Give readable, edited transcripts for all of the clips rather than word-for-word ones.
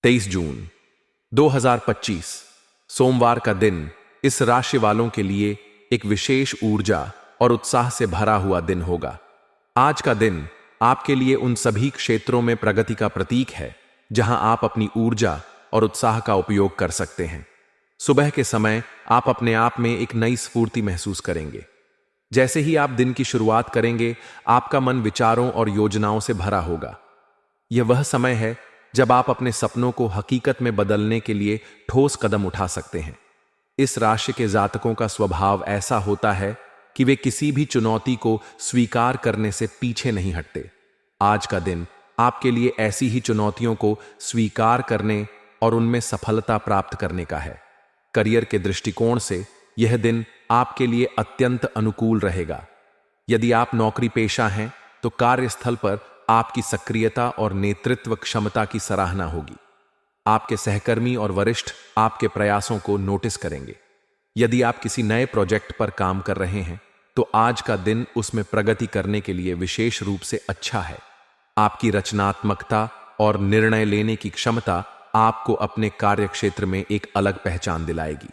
23 जून 2025 सोमवार का दिन इस राशि वालों के लिए एक विशेष ऊर्जा और उत्साह से भरा हुआ दिन होगा। आज का दिन आपके लिए उन सभी क्षेत्रों में प्रगति का प्रतीक है जहां आप अपनी ऊर्जा और उत्साह का उपयोग कर सकते हैं। सुबह के समय आप अपने आप में एक नई स्फूर्ति महसूस करेंगे। जैसे ही आप दिन की शुरुआत करेंगे, आपका मन विचारों और योजनाओं से भरा होगा। यह वह समय है जब आप अपने सपनों को हकीकत में बदलने के लिए ठोस कदम उठा सकते हैं। इस राशि के जातकों का स्वभाव ऐसा होता है कि वे किसी भी चुनौती को स्वीकार करने से पीछे नहीं हटते। आज का दिन आपके लिए ऐसी ही चुनौतियों को स्वीकार करने और उनमें सफलता प्राप्त करने का है। करियर के दृष्टिकोण से यह दिन आपके लिए अत्यंत अनुकूल रहेगा। यदि आप नौकरी पेशा हैं तो कार्यस्थल पर आपकी सक्रियता और नेतृत्व क्षमता की सराहना होगी। आपके सहकर्मी और वरिष्ठ आपके प्रयासों को नोटिस करेंगे। यदि आप किसी नए प्रोजेक्ट पर काम कर रहे हैं तो आज का दिन उसमें प्रगति करने के लिए विशेष रूप से अच्छा है। आपकी रचनात्मकता और निर्णय लेने की क्षमता आपको अपने कार्यक्षेत्र में एक अलग पहचान दिलाएगी।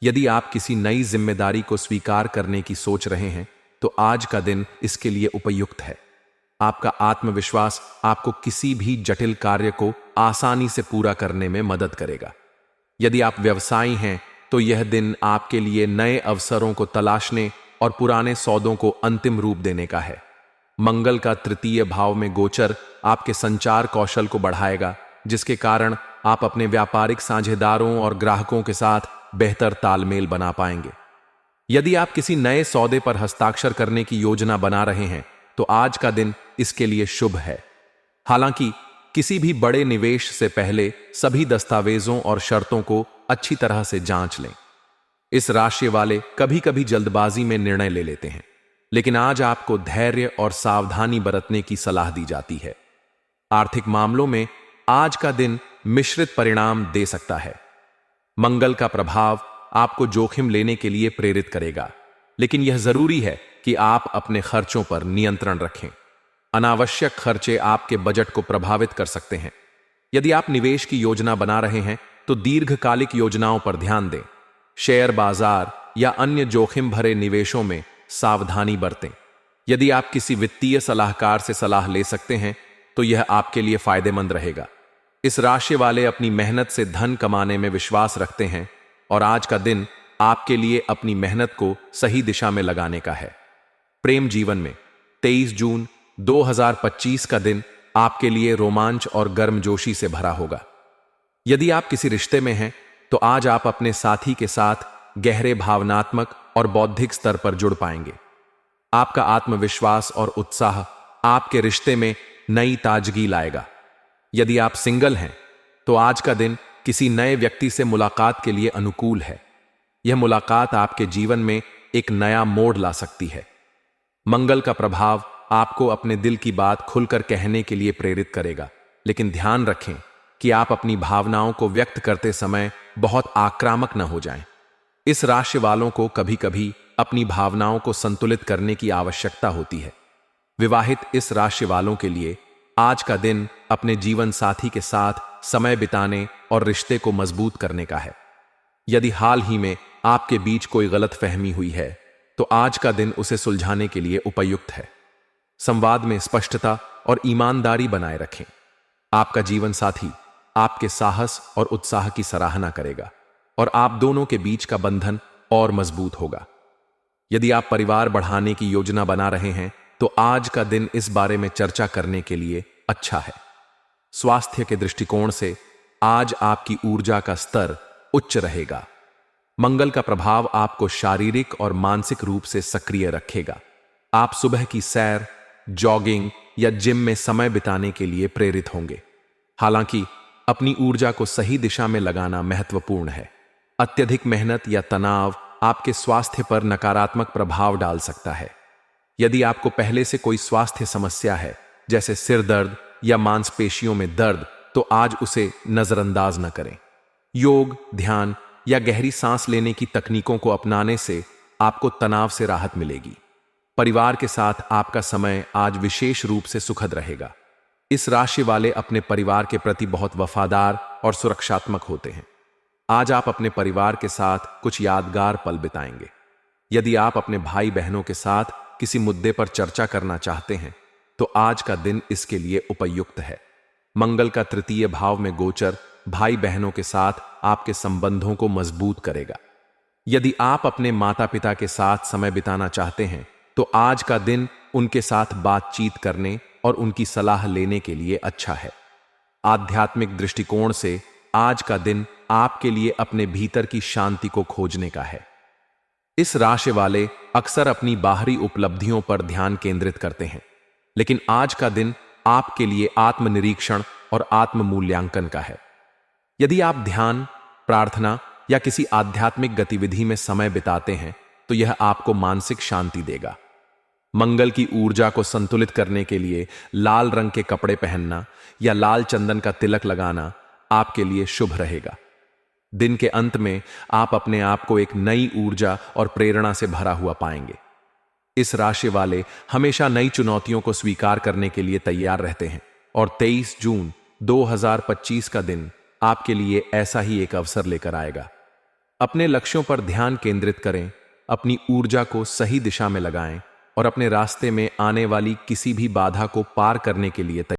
यदि आप किसी नई जिम्मेदारी को स्वीकार करने की सोच रहे हैं तो आज का दिन इसके लिए उपयुक्त है। आपका आत्मविश्वास आपको किसी भी जटिल कार्य को आसानी से पूरा करने में मदद करेगा। यदि आप व्यवसायी हैं तो यह दिन आपके लिए नए अवसरों को तलाशने और पुराने सौदों को अंतिम रूप देने का है। मंगल का तृतीय भाव में गोचर आपके संचार कौशल को बढ़ाएगा, जिसके कारण आप अपने व्यापारिक साझेदारों और ग्राहकों के साथ बेहतर तालमेल बना पाएंगे। यदि आप किसी नए सौदे पर हस्ताक्षर करने की योजना बना रहे हैं तो आज का दिन इसके लिए शुभ है। हालांकि किसी भी बड़े निवेश से पहले सभी दस्तावेजों और शर्तों को अच्छी तरह से जांच लें। इस राशि वाले कभी कभी जल्दबाजी में निर्णय ले लेते हैं, लेकिन आज आपको धैर्य और सावधानी बरतने की सलाह दी जाती है। आर्थिक मामलों में आज का दिन मिश्रित परिणाम दे सकता है। मंगल का प्रभाव आपको जोखिम लेने के लिए प्रेरित करेगा, लेकिन यह जरूरी है कि आप अपने खर्चों पर नियंत्रण रखें। अनावश्यक खर्चे आपके बजट को प्रभावित कर सकते हैं। यदि आप निवेश की योजना बना रहे हैं तो दीर्घकालिक योजनाओं पर ध्यान दें। शेयर बाजार या अन्य जोखिम भरे निवेशों में सावधानी बरतें। यदि आप किसी वित्तीय सलाहकार से सलाह ले सकते हैं तो यह आपके लिए फायदेमंद रहेगा। इस राशि वाले अपनी मेहनत से धन कमाने में विश्वास रखते हैं और आज का दिन आपके लिए अपनी मेहनत को सही दिशा में लगाने का है। प्रेम जीवन में 23 जून 2025 का दिन आपके लिए रोमांच और गर्मजोशी से भरा होगा। यदि आप किसी रिश्ते में हैं तो आज आप अपने साथी के साथ गहरे भावनात्मक और बौद्धिक स्तर पर जुड़ पाएंगे। आपका आत्मविश्वास और उत्साह आपके रिश्ते में नई ताजगी लाएगा। यदि आप सिंगल हैं तो आज का दिन किसी नए व्यक्ति से मुलाकात के लिए अनुकूल है। यह मुलाकात आपके जीवन में एक नया मोड़ ला सकती है। मंगल का प्रभाव आपको अपने दिल की बात खुलकर कहने के लिए प्रेरित करेगा, लेकिन ध्यान रखें कि आप अपनी भावनाओं को व्यक्त करते समय बहुत आक्रामक न हो जाएं। इस राशि वालों को कभी कभी अपनी भावनाओं को संतुलित करने की आवश्यकता होती है। विवाहित इस राशि वालों के लिए आज का दिन अपने जीवन साथी के साथ समय बिताने और रिश्ते को मजबूत करने का है। यदि हाल ही में आपके बीच कोई गलतफहमी हुई है तो आज का दिन उसे सुलझाने के लिए उपयुक्त है। संवाद में स्पष्टता और ईमानदारी बनाए रखें। आपका जीवन साथी आपके साहस और उत्साह की सराहना करेगा और आप दोनों के बीच का बंधन और मजबूत होगा। यदि आप परिवार बढ़ाने की योजना बना रहे हैं तो आज का दिन इस बारे में चर्चा करने के लिए अच्छा है। स्वास्थ्य के दृष्टिकोण से आज आपकी ऊर्जा का स्तर उच्च रहेगा। मंगल का प्रभाव आपको शारीरिक और मानसिक रूप से सक्रिय रखेगा। आप सुबह की सैर, जॉगिंग या जिम में समय बिताने के लिए प्रेरित होंगे। हालांकि अपनी ऊर्जा को सही दिशा में लगाना महत्वपूर्ण है। अत्यधिक मेहनत या तनाव आपके स्वास्थ्य पर नकारात्मक प्रभाव डाल सकता है। यदि आपको पहले से कोई स्वास्थ्य समस्या है, जैसे सिर दर्द या मांसपेशियों में दर्द, तो आज उसे नजरअंदाज न करें। योग, ध्यान या गहरी सांस लेने की तकनीकों को अपनाने से आपको तनाव से राहत मिलेगी। परिवार के साथ आपका समय आज विशेष रूप से सुखद रहेगा। इस राशि वाले अपने परिवार के प्रति बहुत वफादार और सुरक्षात्मक होते हैं। आज आप अपने परिवार के साथ कुछ यादगार पल बिताएंगे। यदि आप अपने भाई बहनों के साथ किसी मुद्दे पर चर्चा करना चाहते हैं तो आज का दिन इसके लिए उपयुक्त है। मंगल का तृतीय भाव में गोचर भाई बहनों के साथ आपके संबंधों को मजबूत करेगा। यदि आप अपने माता पिता के साथ समय बिताना चाहते हैं तो आज का दिन उनके साथ बातचीत करने और उनकी सलाह लेने के लिए अच्छा है। आध्यात्मिक दृष्टिकोण से आज का दिन आपके लिए अपने भीतर की शांति को खोजने का है। इस राशि वाले अक्सर अपनी बाहरी उपलब्धियों पर ध्यान केंद्रित करते हैं, लेकिन आज का दिन आपके लिए आत्मनिरीक्षण और आत्म मूल्यांकन का है। यदि आप ध्यान, प्रार्थना या किसी आध्यात्मिक गतिविधि में समय बिताते हैं तो यह आपको मानसिक शांति देगा। मंगल की ऊर्जा को संतुलित करने के लिए लाल रंग के कपड़े पहनना या लाल चंदन का तिलक लगाना आपके लिए शुभ रहेगा। दिन के अंत में आप अपने आप को एक नई ऊर्जा और प्रेरणा से भरा हुआ पाएंगे। इस राशि वाले हमेशा नई चुनौतियों को स्वीकार करने के लिए तैयार रहते हैं और 23 जून 2025 का दिन आपके लिए ऐसा ही एक अवसर लेकर आएगा। अपने लक्ष्यों पर ध्यान केंद्रित करें, अपनी ऊर्जा को सही दिशा में लगाएं और अपने रास्ते में आने वाली किसी भी बाधा को पार करने के लिए